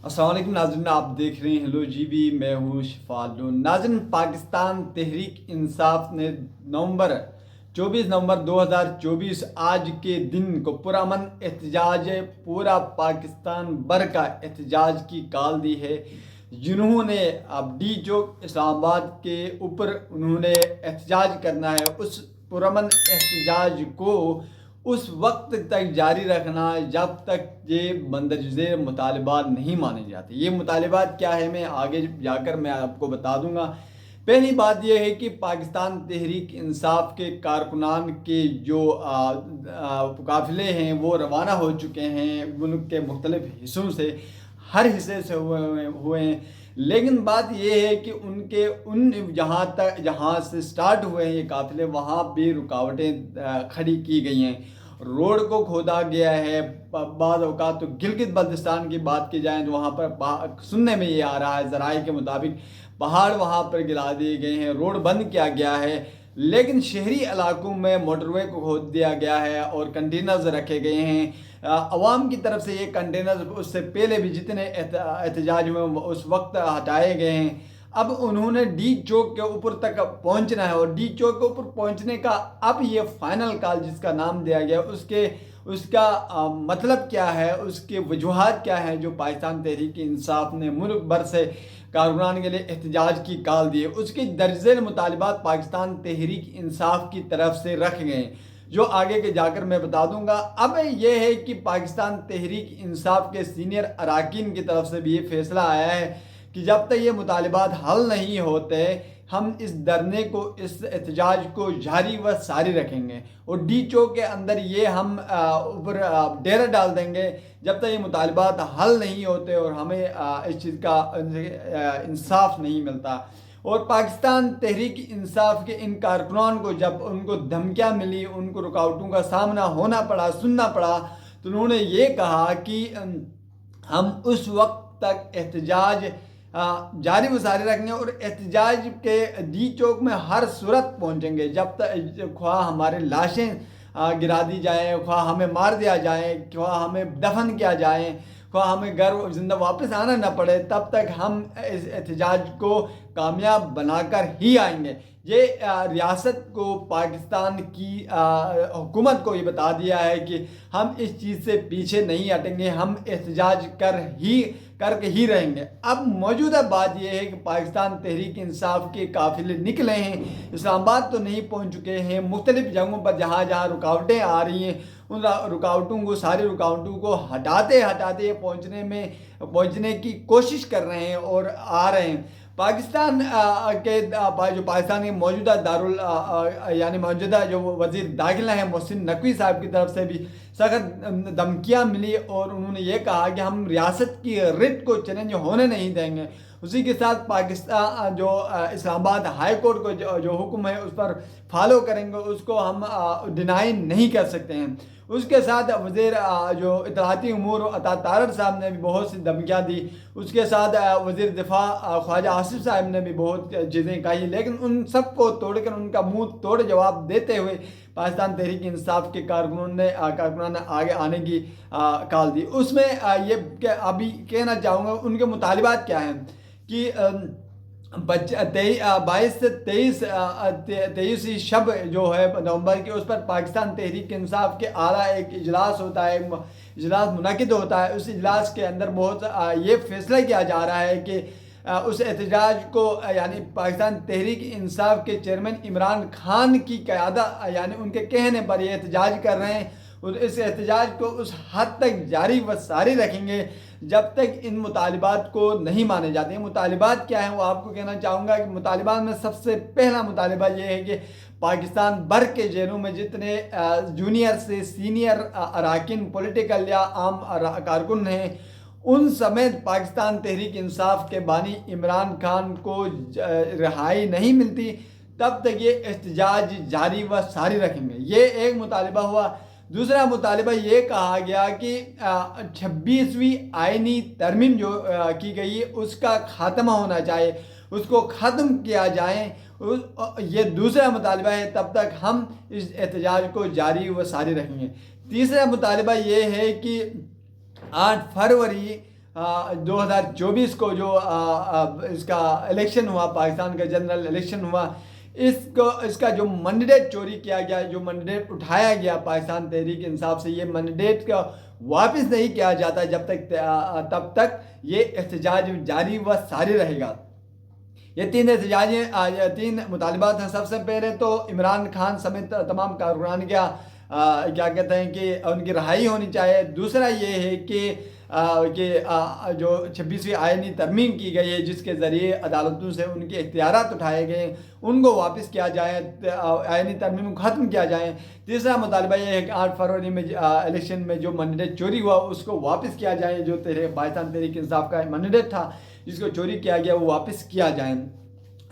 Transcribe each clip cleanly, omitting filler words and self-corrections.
अस्सलाम वालेकुम नाज़रीन, आप देख रहे हैं हेलो जीबी। मैं हूँ शफालून। नाज़रीन, पाकिस्तान तहरीक इंसाफ ने नवंबर 24 नवंबर 2024 आज के दिन को पुरअमन एहतजाज, पूरा पाकिस्तान भर का एहतजाज की कॉल दी है। जिन्होंने अब डी चौक इस्लामाबाद के ऊपर उन्होंने एहतजाज करना है, उस पुरअमन एहतजाज को उस वक्त तक जारी रखना जब तक ये मंदरजे मुतालबात नहीं माने जाते। ये मुतालबात क्या है, मैं आगे जाकर मैं आपको बता दूंगा। पहली बात यह है कि पाकिस्तान तहरीक इंसाफ के कारकुनान के जो काफिले हैं वो रवाना हो चुके हैं मुल्क के मुख्तलिफ हिस्सों से, हर हिस्से से हुए हैं। लेकिन बात यह है कि उनके जहाँ से स्टार्ट हुए हैं ये काफिले, वहाँ भी रुकावटें खड़ी की गई हैं। रोड को खोदा गया है। बाद औकात तो गिलगित बल्तिस्तान की बात की जाए तो वहाँ पर सुनने में ये आ रहा है ज़राए के मुताबिक पहाड़ वहाँ पर गिरा दिए गए हैं, रोड बंद किया गया है। लेकिन शहरी इलाकों में मोटरवे को खोद दिया गया है और कंटेनर्स रखे गए हैं। अवाम की तरफ से ये कंटेनर्स उससे पहले भी जितने एहतजाज में उस वक्त हटाए गए हैं। अब उन्होंने डी चौक के ऊपर तक पहुंचना है और डी चौक के ऊपर पहुंचने का अब ये फाइनल कॉल जिसका नाम दिया गया उसका मतलब क्या है, उसके वजूहात क्या है जो पाकिस्तान तहरीक इंसाफ ने मुल्क भर से कारकुनान के लिए एहतजाज की कॉल दी है। उसके दर्जे मुतालबात पाकिस्तान तहरीक इंसाफ की तरफ से रखे गए हैं जो आगे के जाकर मैं बता दूंगा। अब यह है कि पाकिस्तान तहरीक इंसाफ के सीनियर अरकान की तरफ से भी ये फैसला आया है कि जब तक ये मुतालबात हल नहीं होते हम इस धरने को, इस एहतजाज को जारी व सारी रखेंगे और डी चौक के अंदर ये हम ऊपर डेरा डाल देंगे जब तक ये मुतालबात हल नहीं होते और हमें इस चीज़ का इंसाफ नहीं मिलता। और पाकिस्तान तहरीक इंसाफ के इन कारकुनान को जब उनको धमकियाँ मिली, उनको रुकावटों का सामना होना पड़ा, सुनना पड़ा, तो उन्होंने ये कहा कि हम उस वक्त तक एहतजाज जारी व सारी रखेंगे और एहतजाज के डी चौक में हर सूरत पहुंचेंगे जब तक ख्वाह हमारे लाशें गिरा दी जाए, ख्वाह हमें मार दिया जाए, ख्वाह हमें दफन किया जाए, ख्वाह हमें घर जिंदा वापस आना न पड़े, तब तक हम इस एहतजाज को कामयाब बनाकर ही आएंगे। ये रियासत को, पाकिस्तान की हुकूमत को ये बता दिया है कि हम इस चीज़ से पीछे नहीं हटेंगे, हम एहतजाज करके ही रहेंगे। अब मौजूदा बात यह है कि पाकिस्तान तहरीक इंसाफ के काफिले निकले हैं, इस्लामाबाद तो नहीं पहुंच चुके हैं, मुख्तलिफ जगहों पर जहाँ जहाँ रुकावटें आ रही हैं उन सारी रुकावटों को हटाते हटाते पहुंचने की कोशिश कर रहे हैं और आ रहे हैं। पाकिस्तान जो पाकिस्तान के मौजूदा यानी मौजूदा जो वजीर दाखिला है मोहसिन नकवी साहब की तरफ से भी सख्त धमकियाँ मिली और उन्होंने ये कहा कि हम रियासत की रिट को चैलेंज होने नहीं देंगे। उसी के साथ पाकिस्तान जो इस्लामाबाद हाई कोर्ट को जो हुक्म है उस पर फॉलो करेंगे, उसको हम डिनाई नहीं कर सकते हैं। उसके साथ वज़ीर जो इतलाती उमूर अता तारड़ साहब ने भी बहुत सी धमकियाँ दी। उसके साथ वज़ीर दिफा ख्वाजा आसिफ साहब ने भी बहुत चीज़ें कही, लेकिन उन सब को तोड़कर उनका मुंह तोड़ जवाब देते हुए पाकिस्तान तहरीक इंसाफ के कारकुनान ने आगे आने की कॉल दी। उसमें ये अभी कहना चाहूँगा उनके मुतालिबात क्या हैं कि 22 से 23 शब जो है नवंबर के, उस पर पाकिस्तान तहरीक इंसाफ के आला एक इजलास होता है, इजलास मुनक़िद होता है। उस इजलास के अंदर बहुत ये फैसला किया जा रहा है कि उस एहतजाज को यानी पाकिस्तान तहरीक इंसाफ के चेयरमैन इमरान खान की क़यादत यानी उनके कहने पर ये एहतजाज कर रहे हैं और इस एहतजाज को उस हद तक जारी व सारी रखेंगे जब तक इन मुतालिबात को नहीं माने जाते हैं। मुतालिबात क्या है वो आपको कहना चाहूँगा कि मुतालिबात में सबसे पहला मुतालिबा ये है कि पाकिस्तान भर के जेलों में जितने जूनियर से सीनियर अरकान पॉलिटिकल या आम कारकुन हैं उन समेत पाकिस्तान तहरीक इंसाफ के बानी इमरान खान को रिहाई नहीं मिलती तब तक ये एहतजाज जारी व सारी रखेंगे। ये एक मुतालिबा हुआ। दूसरा मुतालिबा ये कहा गया कि 26वीं आइनी तरमीम जो की गई है उसका ख़ात्मा होना चाहिए, उसको ख़त्म किया जाए। ये दूसरा मुतालिबा है, तब तक हम इस एहतजाज को जारी व सारी रखेंगे। तीसरा मुतालिबा ये है कि 8 फरवरी 2024 کو جو اس کا الیکشن ہوا، پاکستان کا جنرل الیکشن ہوا، اس کا جو مینڈیٹ چوری کیا گیا، جو مینڈیٹ اٹھایا گیا پاکستان تحریک انصاف سے، یہ مینڈیٹ کا واپس نہیں کیا جاتا تب تک یہ احتجاج جاری و ساری رہے گا۔ یہ تین مطالبات ہیں۔ سب سے پہلے تو عمران خان سمیت تمام کارکنان کیا کہتے ہیں کہ ان کی رہائی ہونی چاہیے۔ دوسرا یہ ہے کہ جو 26ویں آئینی ترمیم کی گئی ہے، جس کے ذریعے عدالتوں سے ان کے اختیارات اٹھائے گئے، ان کو واپس کیا جائے، آئینی ترمیم کو ختم کیا جائے۔ تیسرا مطالبہ یہ ہے کہ 8 فروری میں الیکشن میں جو مینڈیٹ چوری ہوا اس کو واپس کیا جائے، جو پاکستان تحریک انصاف کا مینڈیٹ تھا جس کو چوری کیا گیا وہ واپس کیا جائے۔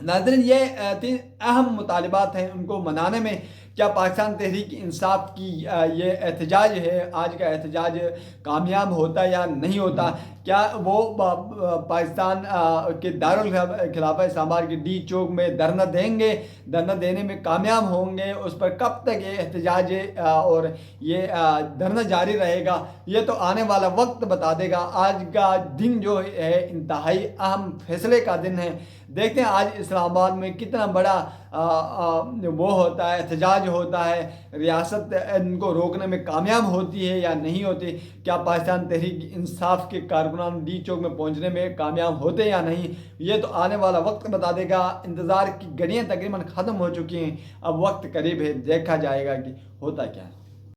ناظرین، یہ 3 اہم مطالبات ہیں، ان کو منانے میں کیا پاکستان تحریک انصاف کی یہ احتجاج ہے، آج کا احتجاج کامیاب ہوتا یا نہیں ہوتا؟ کیا وہ پاکستان کے دارالخلافہ اسلام آباد کے ڈی چوک میں دھرنا دیں گے، دھرنا دینے میں کامیاب ہوں گے؟ اس پر کب تک یہ احتجاج اور یہ دھرنا جاری رہے گا، یہ تو آنے والا وقت بتا دے گا۔ آج کا دن جو ہے انتہائی اہم فیصلے کا دن ہے۔ دیکھتے ہیں آج اسلام آباد میں کتنا بڑا وہ ہوتا ہے، احتجاج ہوتا ہے، ریاست ان کو روکنے میں کامیاب ہوتی ہے یا نہیں ہوتی؟ کیا پاکستان تحریک انصاف کے کارکنان ڈی چوک میں پہنچنے میں کامیاب ہوتے یا نہیں؟ یہ تو آنے والا وقت بتا دے گا۔ انتظار کی گھڑیاں تقریباً ختم ہو چکی ہیں، اب وقت قریب ہے، دیکھا جائے گا کہ ہوتا کیا ہے۔